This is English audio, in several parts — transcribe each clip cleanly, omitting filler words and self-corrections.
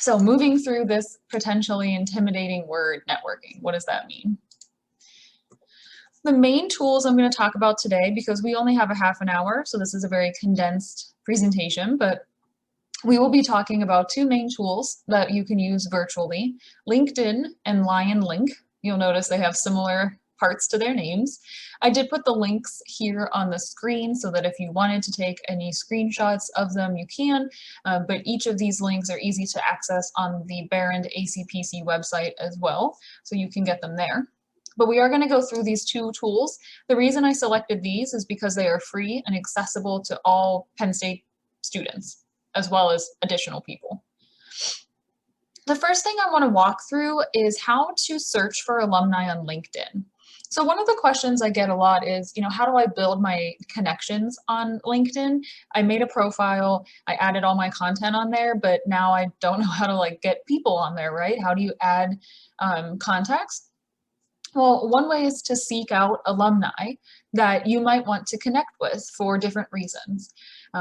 So moving through this potentially intimidating word, networking, what does that mean? The main tools I'm going to talk about today, because we only have a half an hour, so this is a very condensed presentation, but we will be talking about two main tools that you can use virtually, LinkedIn and LionLink. You'll notice they have similar parts to their names. I did put the links here on the screen so that if you wanted to take any screenshots of them, you can, but each of these links are easy to access on the Behrend ACPC website as well, so you can get them there. But we are going to go through these two tools. The reason I selected these is because they are free and accessible to all Penn State students, as well as additional people. The first thing I want to walk through is how to search for alumni on LinkedIn. So one of the questions I get a lot is, how do I build my connections on LinkedIn? I made a profile, I added all my content on there, but now I don't know how to get people on there, right? How do you add contacts? Well, one way is to seek out alumni that you might want to connect with for different reasons.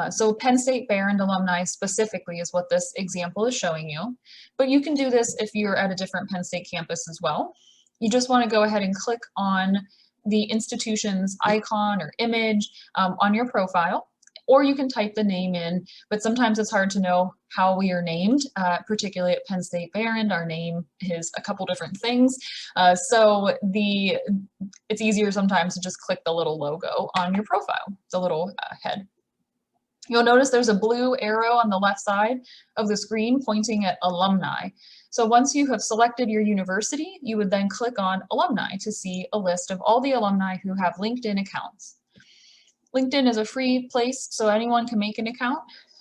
So Penn State Behrend alumni specifically is what this example is showing you, but you can do this if you're at a different Penn State campus as well. You just want to go ahead and click on the institution's icon or image on your profile, or you can type the name in, but sometimes it's hard to know how we are named, particularly at Penn State Behrend. Our name is a couple different things, so it's easier sometimes to just click the little logo on your profile, the little head. You'll notice there's a blue arrow on the left side of the screen pointing at alumni. So once you have selected your university, you would then click on alumni to see a list of all the alumni who have LinkedIn accounts. LinkedIn is a free place, so anyone can make an account.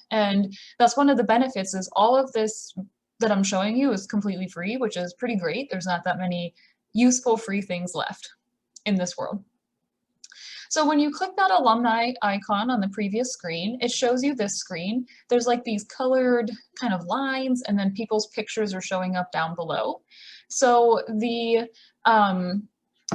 And that's one of the benefits, is all of this that I'm showing you is completely free, which is pretty great. There's not that many useful free things left in this world. So when you click that alumni icon on the previous screen, it shows you this screen. There's these colored kind of lines, and then people's pictures are showing up down below. So the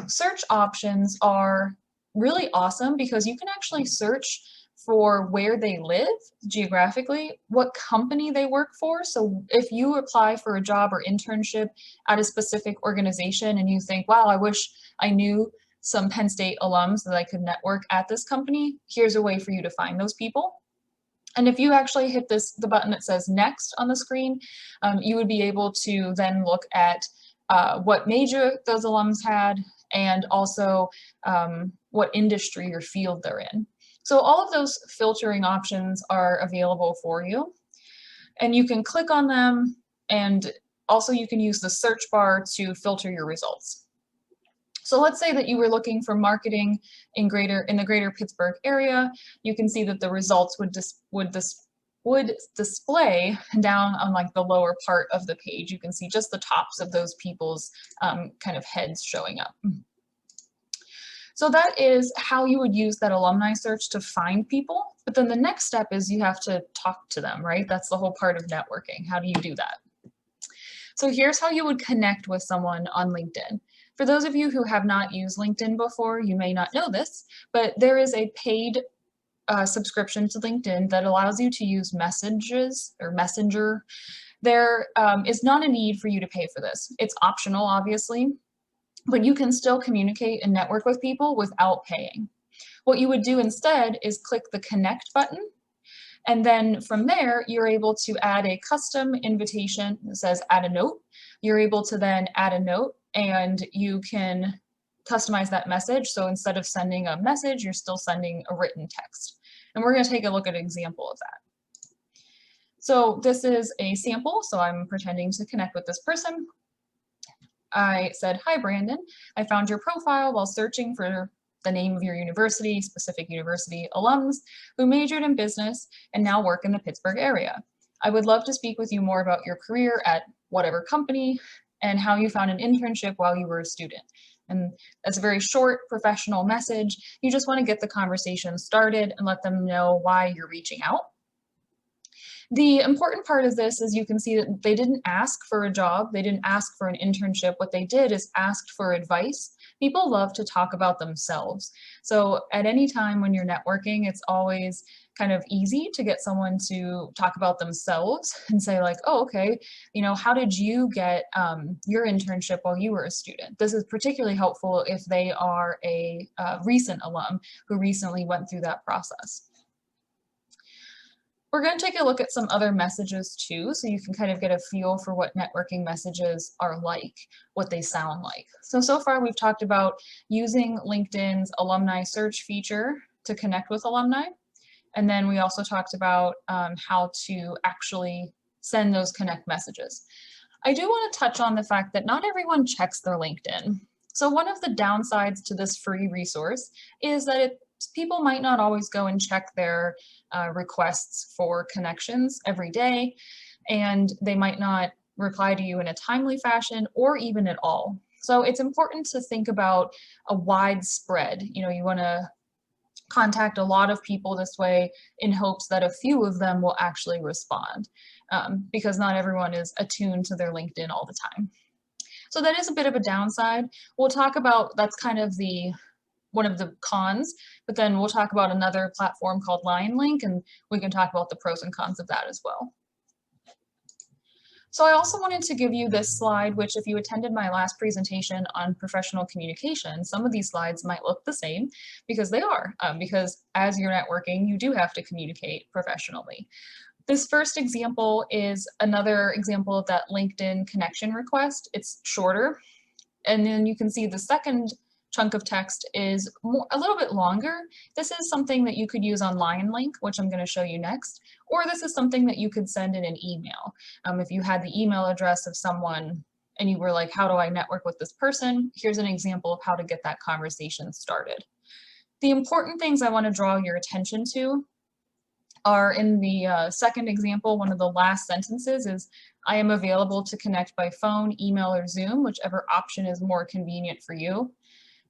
search options are really awesome because you can actually search for where they live geographically, what company they work for. So if you apply for a job or internship at a specific organization and you think, wow, I wish I knew some Penn State alums that I could network at this company, here's a way for you to find those people. And if you actually hit the button that says next on the screen, you would be able to then look at what major those alums had, and also what industry or field they're in. So all of those filtering options are available for you, and you can click on them, and also you can use the search bar to filter your results. So let's say that you were looking for marketing in the greater Pittsburgh area. You can see that the results would display down on the lower part of the page. You can see just the tops of those people's kind of heads showing up. So that is how you would use that alumni search to find people. But then the next step is you have to talk to them, right? That's the whole part of networking. How do you do that? So here's how you would connect with someone on LinkedIn. For those of you who have not used LinkedIn before, you may not know this, but there is a paid subscription to LinkedIn that allows you to use messages or Messenger. There is not a need for you to pay for this. It's optional, obviously, but you can still communicate and network with people without paying. What you would do instead is click the connect button, and then from there, you're able to add a custom invitation that says add a note. You're able to then add a note, and you can customize that message. So instead of sending a message, you're still sending a written text. And we're going to take a look at an example of that. So this is a sample. So I'm pretending to connect with this person. I said, hi, Brandon. I found your profile while searching for the name of your university, specific university alums who majored in business and now work in the Pittsburgh area. I would love to speak with you more about your career at whatever company and how you found an internship while you were a student. And that's a very short professional message. You just want to get the conversation started and let them know why you're reaching out. The important part of this is you can see that they didn't ask for a job. They didn't ask for an internship. What they did is asked for advice. People love to talk about themselves. So at any time when you're networking, it's always kind of easy to get someone to talk about themselves and say like, oh, okay, how did you get your internship while you were a student? This is particularly helpful if they are a recent alum who recently went through that process. We're going to take a look at some other messages too, so you can kind of get a feel for what networking messages are like, what they sound like. So far we've talked about using LinkedIn's alumni search feature to connect with alumni. And then we also talked about how to actually send those connect messages. I do want to touch on the fact that not everyone checks their LinkedIn. So one of the downsides to this free resource is that people might not always go and check their requests for connections every day, and they might not reply to you in a timely fashion or even at all. So it's important to think about a wide spread. You want to contact a lot of people this way in hopes that a few of them will actually respond, because not everyone is attuned to their LinkedIn all the time. So that is a bit of a downside. We'll talk about, that's kind of one of the cons, but then we'll talk about another platform called LionLink, and we can talk about the pros and cons of that as well. So I also wanted to give you this slide, which if you attended my last presentation on professional communication, some of these slides might look the same, because they are, because as you're networking, you do have to communicate professionally. This first example is another example of that LinkedIn connection request. It's shorter, and then you can see the second chunk of text is a little bit longer. This is something that you could use on LionLink, which I'm going to show you next, or this is something that you could send in an email. If you had the email address of someone and you were like, how do I network with this person? Here's an example of how to get that conversation started. The important things I want to draw your attention to are in the second example. One of the last sentences is, I am available to connect by phone, email, or Zoom, whichever option is more convenient for you.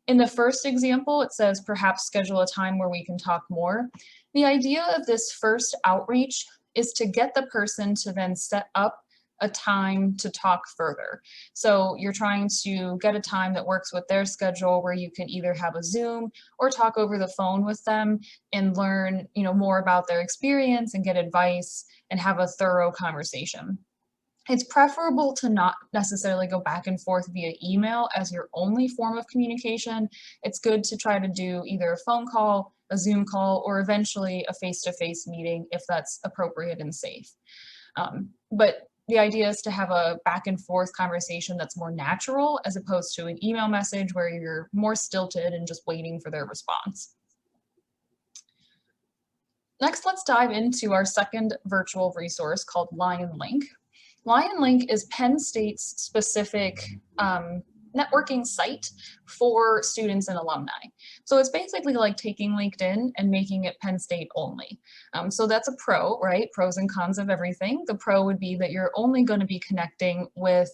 In the first example, it says, perhaps schedule a time where we can talk more. The idea of this first outreach is to get the person to then set up a time to talk further. So you're trying to get a time that works with their schedule where you can either have a Zoom or talk over the phone with them and learn, more about their experience and get advice and have a thorough conversation. It's preferable to not necessarily go back and forth via email as your only form of communication. It's good to try to do either a phone call, a Zoom call, or eventually a face-to-face meeting if that's appropriate and safe. But the idea is to have a back and forth conversation that's more natural as opposed to an email message where you're more stilted and just waiting for their response. Next, let's dive into our second virtual resource called LionLink. LionLink is Penn State's specific networking site for students and alumni. So it's basically like taking LinkedIn and making it Penn State only. So that's a pro, right? Pros and cons of everything. The pro would be that you're only going to be connecting with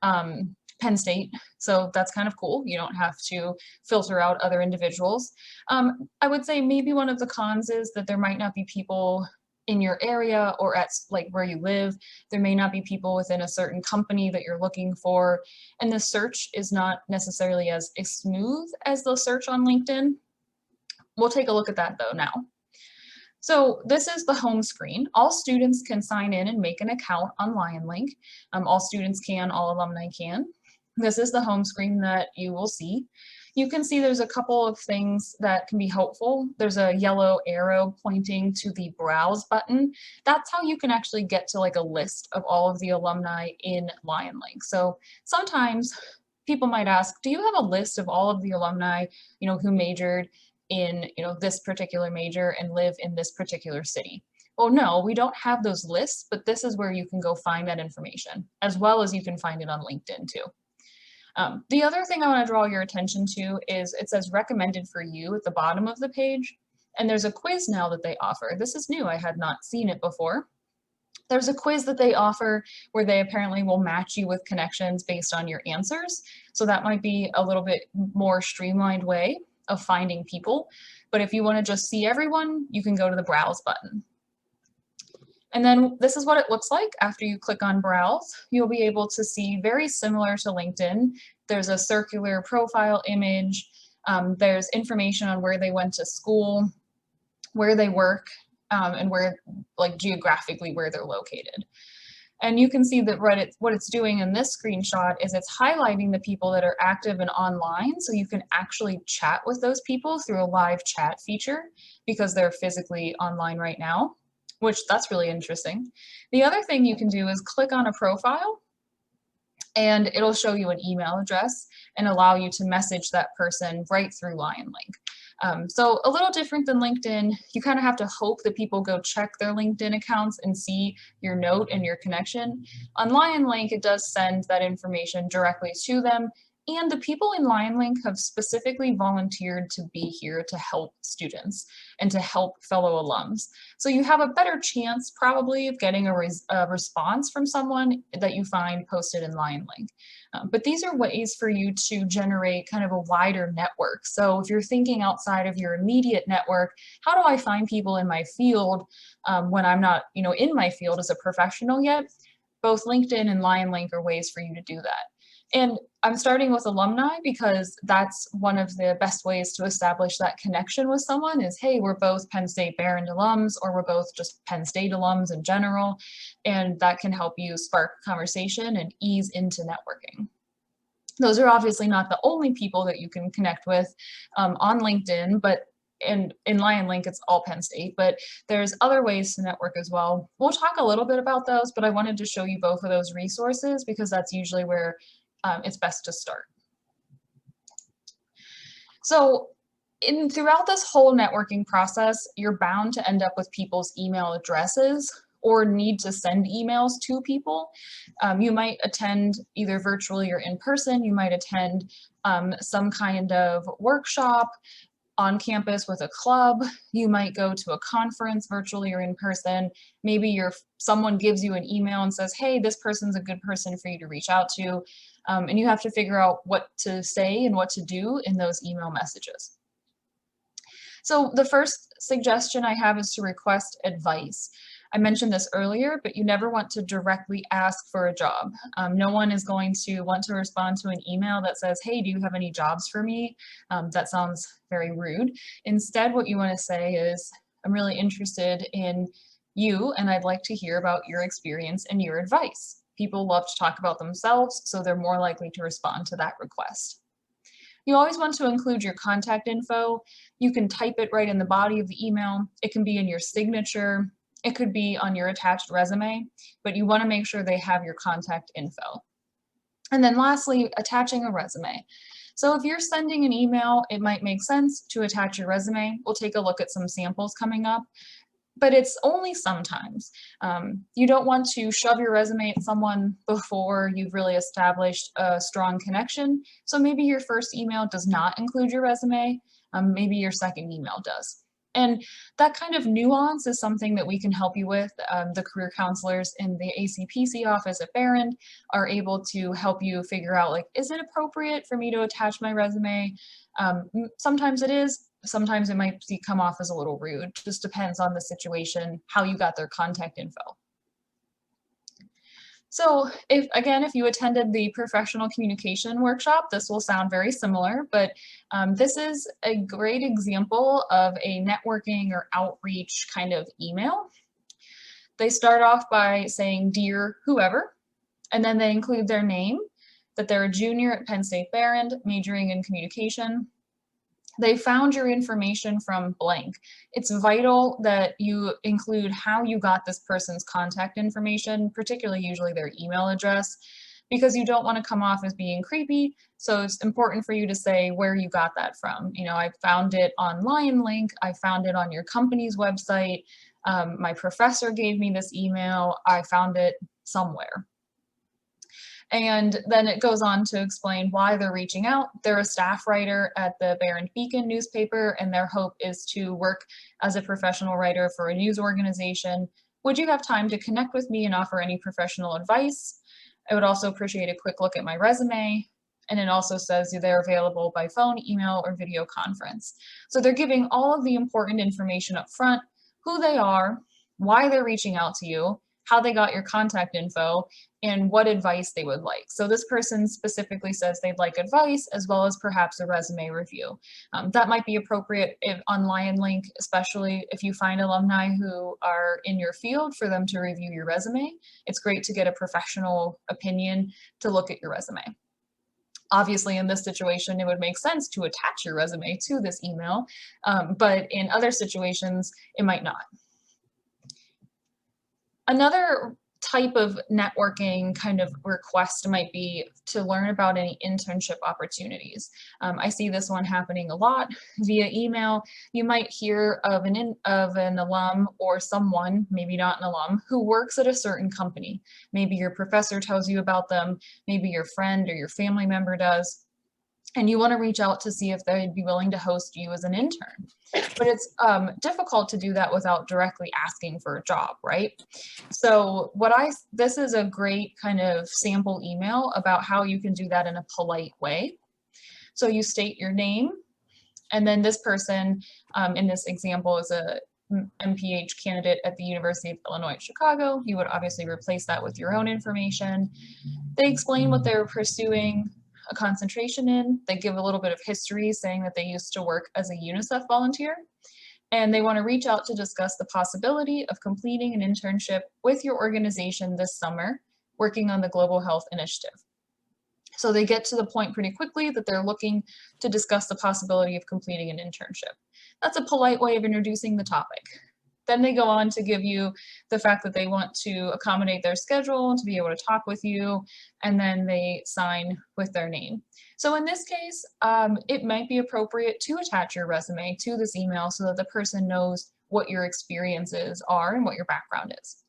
Penn State. So that's kind of cool. You don't have to filter out other individuals. I would say maybe one of the cons is that there might not be people in your area or at like where you live. There may not be people within a certain company that you're looking for. And the search is not necessarily as smooth as the search on LinkedIn. We'll take a look at that though now. So this is the home screen. All students can sign in and make an account on LionLink. All students can, all alumni can. This is the home screen that you will see. You can see there's a couple of things that can be helpful. There's a yellow arrow pointing to the browse button. That's how you can actually get to like a list of all of the alumni in LionLink. So sometimes people might ask, do you have a list of all of the alumni, who majored in, this particular major and live in this particular city? Well, no, we don't have those lists, but this is where you can go find that information, as well as you can find it on LinkedIn too. The other thing I want to draw your attention to is it says recommended for you at the bottom of the page, and there's a quiz now that they offer. This is new, I had not seen it before. There's a quiz that they offer where they apparently will match you with connections based on your answers. So that might be a little bit more streamlined way of finding people. But if you want to just see everyone, you can go to the browse button. And then this is what it looks like after you click on browse. You'll be able to see very similar to LinkedIn. There's a circular profile image. There's information on where they went to school, where they work, and where, like geographically where they're located. And you can see that what it's doing in this screenshot is it's highlighting the people that are active and online, so you can actually chat with those people through a live chat feature because they're physically online right now, which that's really interesting. The other thing you can do is click on a profile and it'll show you an email address and allow you to message that person right through LionLink. So a little different than LinkedIn. You kind of have to hope that people go check their LinkedIn accounts and see your note and your connection. On LionLink, it does send that information directly to them. And the people in LionLink have specifically volunteered to be here to help students and to help fellow alums. So you have a better chance probably of getting a response from someone that you find posted in LionLink. But these are ways for you to generate kind of a wider network. So if you're thinking outside of your immediate network, how do I find people in my field when I'm not, in my field as a professional yet? Both LinkedIn and LionLink are ways for you to do that. And I'm starting with alumni because that's one of the best ways to establish that connection with someone is, hey, we're both Penn State Behrend alums, or we're both just Penn State alums in general. And that can help you spark conversation and ease into networking. Those are obviously not the only people that you can connect with on LinkedIn, but in LionLink, it's all Penn State, but there's other ways to network as well. We'll talk a little bit about those, but I wanted to show you both of those resources because that's usually where it's best to start. So throughout this whole networking process, you're bound to end up with people's email addresses or need to send emails to people. You might attend either virtually or in person. You might attend some kind of workshop on campus with a club. You might go to a conference virtually or in person. Maybe someone gives you an email and says, hey, this person's a good person for you to reach out to. And you have to figure out what to say and what to do in those email messages. So the first suggestion I have is to request advice. I mentioned this earlier, but you never want to directly ask for a job. No one is going to want to respond to an email that says, hey, do you have any jobs for me? That sounds very rude. Instead, what you want to say is, I'm really interested in you, and I'd like to hear about your experience and your advice. People love to talk about themselves, so they're more likely to respond to that request. You always want to include your contact info. You can type it right in the body of the email. It can be in your signature. It could be on your attached resume, but you want to make sure they have your contact info. And then lastly, attaching a resume. So if you're sending an email, it might make sense to attach your resume. We'll take a look at some samples coming up, but it's only sometimes. You don't want to shove your resume at someone before you've really established a strong connection. So maybe your first email does not include your resume. Maybe your second email does. And that kind of nuance is something that we can help you with. The career counselors in the ACPC office at Behrend are able to help you figure out, like, is it appropriate for me to attach my resume? Sometimes it is. Sometimes it might come off as a little rude. Just depends on the situation, how you got their contact info. So if you attended the professional communication workshop, this will sound very similar, but this is a great example of a networking or outreach kind of email. They start off by saying, dear whoever, and then they include their name, that they're a junior at Penn State Behrend, majoring in communication. They found your information from blank. It's vital that you include how you got this person's contact information, particularly usually their email address, because you don't want to come off as being creepy. So it's important for you to say where you got that from. I found it on LionLink. I found it on your company's website. My professor gave me this email. I found it somewhere. And then it goes on to explain why they're reaching out. They're a staff writer at the Behrend Beacon newspaper, and their hope is to work as a professional writer for a news organization. Would you have time to connect with me and offer any professional advice? I would also appreciate a quick look at my resume. And it also says they're available by phone, email, or video conference. So they're giving all of the important information up front, who they are, why they're reaching out to you, how they got your contact info, and what advice they would like. So this person specifically says they'd like advice as well as perhaps a resume review. That might be appropriate if on LionLink, especially if you find alumni who are in your field, for them to review your resume. It's great to get a professional opinion to look at your resume. Obviously, in this situation, it would make sense to attach your resume to this email, but in other situations, it might not. Another type of networking kind of request might be to learn about any internship opportunities. I see this one happening a lot via email. You might hear of an alum or someone, maybe not an alum, who works at a certain company. Maybe your professor tells you about them, maybe your friend or your family member does, and you want to reach out to see if they'd be willing to host you as an intern. But it's difficult to do that without directly asking for a job, right? So this is a great kind of sample email about how you can do that in a polite way. So you state your name, and then this person in this example is a MPH candidate at the University of Illinois at Chicago. You would obviously replace that with your own information. They explain what they're pursuing a concentration in. They give a little bit of history, saying that they used to work as a UNICEF volunteer, and they want to reach out to discuss the possibility of completing an internship with your organization this summer, working on the Global Health Initiative. So they get to the point pretty quickly that they're looking to discuss the possibility of completing an internship. That's a polite way of introducing the topic. Then they go on to give you the fact that they want to accommodate their schedule to be able to talk with you, and then they sign with their name. So in this case, it might be appropriate to attach your resume to this email so that the person knows what your experiences are and what your background is.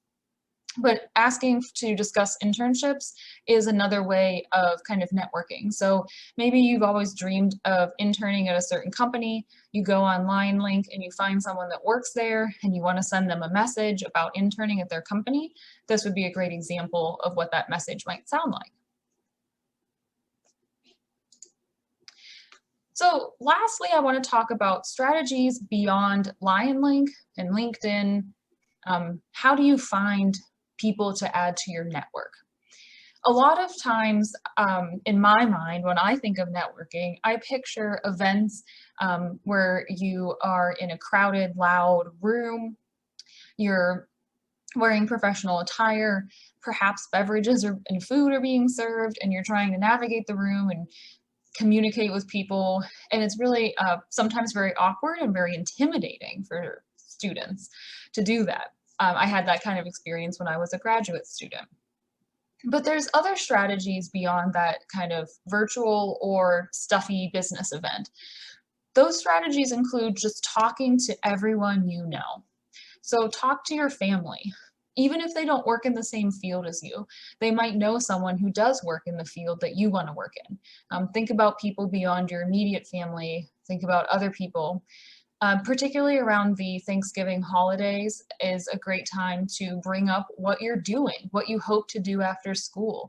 But asking to discuss internships is another way of kind of networking. So maybe you've always dreamed of interning at a certain company. You go on LionLink and you find someone that works there and you want to send them a message about interning at their company. This would be a great example of what that message might sound like. So lastly, I want to talk about strategies beyond LionLink and LinkedIn. How do you find people to add to your network? A lot of times, in my mind, when I think of networking, I picture events where you are in a crowded, loud room, you're wearing professional attire, perhaps beverages and food are being served, and you're trying to navigate the room and communicate with people, and it's really sometimes very awkward and very intimidating for students to do that. I had that kind of experience when I was a graduate student. But there's other strategies beyond that kind of virtual or stuffy business event. Those strategies include just talking to everyone you know. So talk to your family. Even if they don't work in the same field as you, they might know someone who does work in the field that you want to work in. Think about people beyond your immediate family. Think about other people. Particularly around the Thanksgiving holidays is a great time to bring up what you're doing, what you hope to do after school.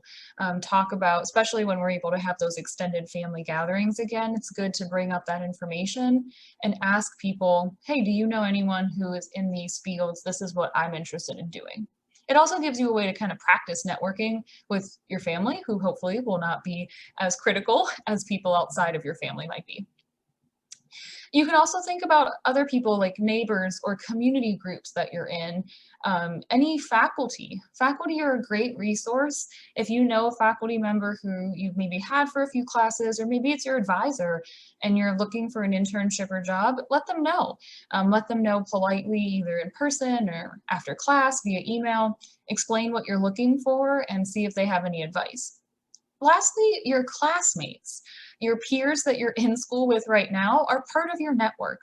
Talk about, especially when we're able to have those extended family gatherings again, it's good to bring up that information and ask people, hey, do you know anyone who is in these fields? This is what I'm interested in doing. It also gives you a way to kind of practice networking with your family, who hopefully will not be as critical as people outside of your family might be. You can also think about other people like neighbors or community groups that you're in. Any faculty. Faculty are a great resource. If you know a faculty member who you've maybe had for a few classes, or maybe it's your advisor and you're looking for an internship or job, let them know. Let them know politely, either in person or after class via email. Explain what you're looking for and see if they have any advice. Lastly, your classmates. Your peers that you're in school with right now are part of your network.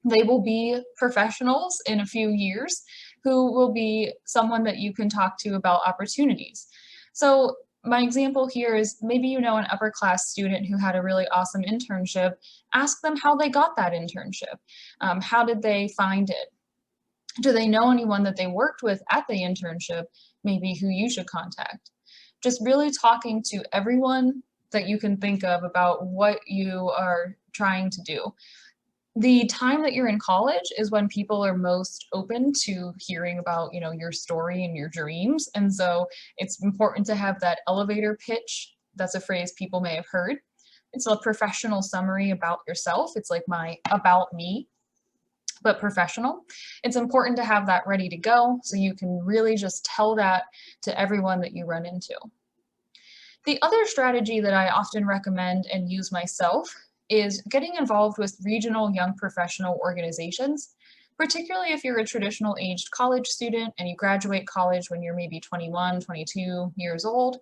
They will be professionals in a few years who will be someone that you can talk to about opportunities. So my example here is maybe you know an upper class student who had a really awesome internship. Ask them how they got that internship. How did they find it? Do they know anyone that they worked with at the internship, maybe who you should contact? Just really talking to everyone that you can think of about what you are trying to do. The time that you're in college is when people are most open to hearing about, you know, your story and your dreams. And so it's important to have that elevator pitch. That's a phrase people may have heard. It's a professional summary about yourself. It's like my about me, but professional. It's important to have that ready to go so you can really just tell that to everyone that you run into. The other strategy that I often recommend and use myself is getting involved with regional young professional organizations, particularly if you're a traditional aged college student and you graduate college when you're maybe 21, 22 years old.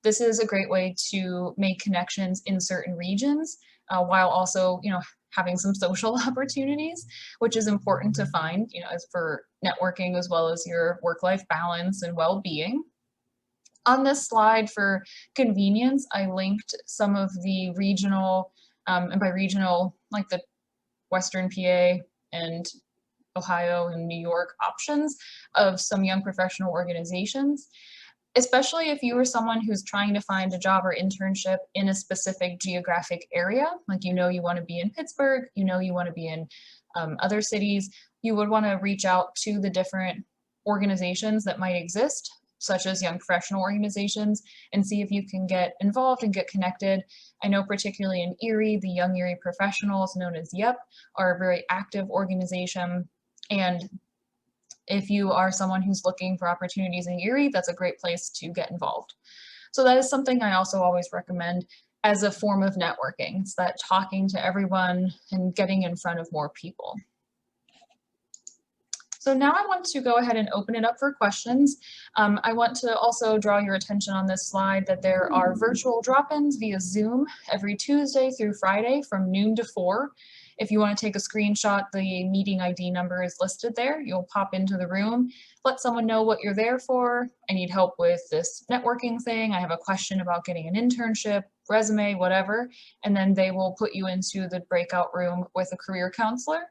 This is a great way to make connections in certain regions while also, you know, having some social opportunities, which is important to find, you know, as for networking as well as your work-life balance and well-being. On this slide for convenience, I linked some of the regional, and by regional, like the Western PA and Ohio and New York options of some young professional organizations, especially if you are someone who's trying to find a job or internship in a specific geographic area, like you know you want to be in Pittsburgh, you know you want to be in other cities, you would want to reach out to the different organizations that might exist, such as young professional organizations, and see if you can get involved and get connected. I know particularly in Erie, the Young Erie Professionals, known as YEP, are a very active organization. And if you are someone who's looking for opportunities in Erie, that's a great place to get involved. So that is something I also always recommend as a form of networking. It's that talking to everyone and getting in front of more people. So now I want to go ahead and open it up for questions. I want to also draw your attention on this slide that there are virtual drop-ins via Zoom every Tuesday through Friday from noon to 4. If you want to take a screenshot, the meeting ID number is listed there. You'll pop into the room, let someone know what you're there for. I need help with this networking thing. I have a question about getting an internship, resume, whatever. And then they will put you into the breakout room with a career counselor.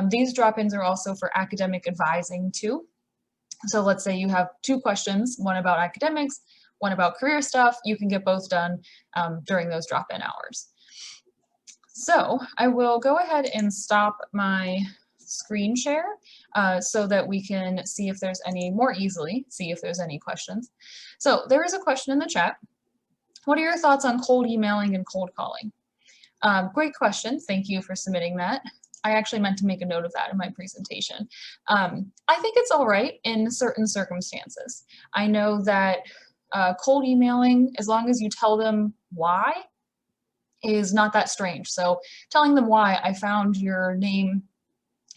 These drop-ins are also for academic advising too. So let's say you have 2 questions, one about academics, one about career stuff. You can get both done during those drop-in hours. So I will go ahead and stop my screen share so that we can see if there's any more easily, see if there's any questions. So there is a question in the chat. What are your thoughts on cold emailing and cold calling? Great question. Thank you for submitting that. I actually meant to make a note of that in my presentation. I think it's all right in certain circumstances. I know that cold emailing, as long as you tell them why, is not that strange. So telling them why, I found your name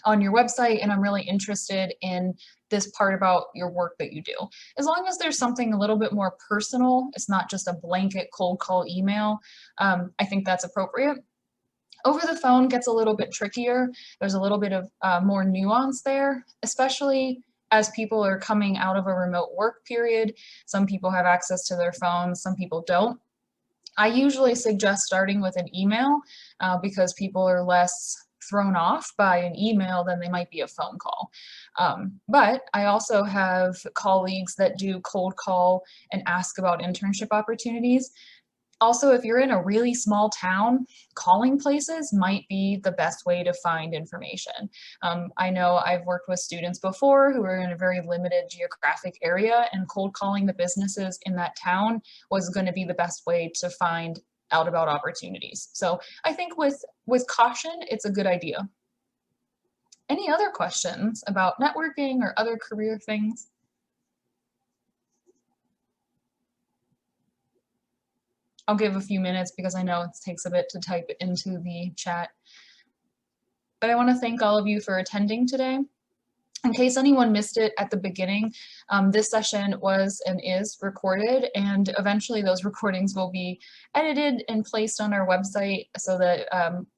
on your website and I'm really interested in this part about your work that you do. As long as there's something a little bit more personal, it's not just a blanket cold call email, I think that's appropriate. Over the phone gets a little bit trickier. There's a little bit of more nuance there, especially as people are coming out of a remote work period. Some people have access to their phones, some people don't. I usually suggest starting with an email because people are less thrown off by an email than they might be a phone call. But I also have colleagues that do cold call and ask about internship opportunities. Also, if you're in a really small town, calling places might be the best way to find information. I know I've worked with students before who were in a very limited geographic area, and cold calling the businesses in that town was going to be the best way to find out about opportunities. So I think with caution, it's a good idea. Any other questions about networking or other career things? I'll give a few minutes because I know it takes a bit to type into the chat. But I want to thank all of you for attending today. In case anyone missed it at the beginning, this session was and is recorded, and eventually those recordings will be edited and placed on our website so that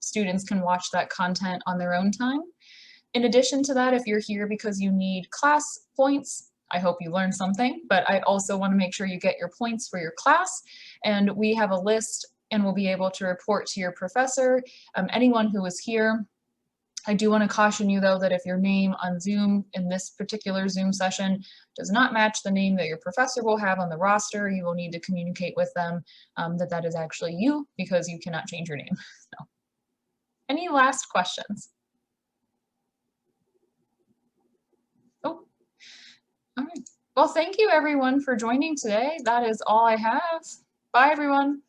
students can watch that content on their own time. In addition to that, if you're here because you need class points, I hope you learned something, but I also want to make sure you get your points for your class, and we have a list and we'll be able to report to your professor, anyone who is here. I do want to caution you though that if your name on Zoom in this particular Zoom session does not match the name that your professor will have on the roster, you will need to communicate with them that that is actually you because you cannot change your name. So, Any last questions? Oh, all right. Well, thank you everyone for joining today. That is all I have. Bye, everyone.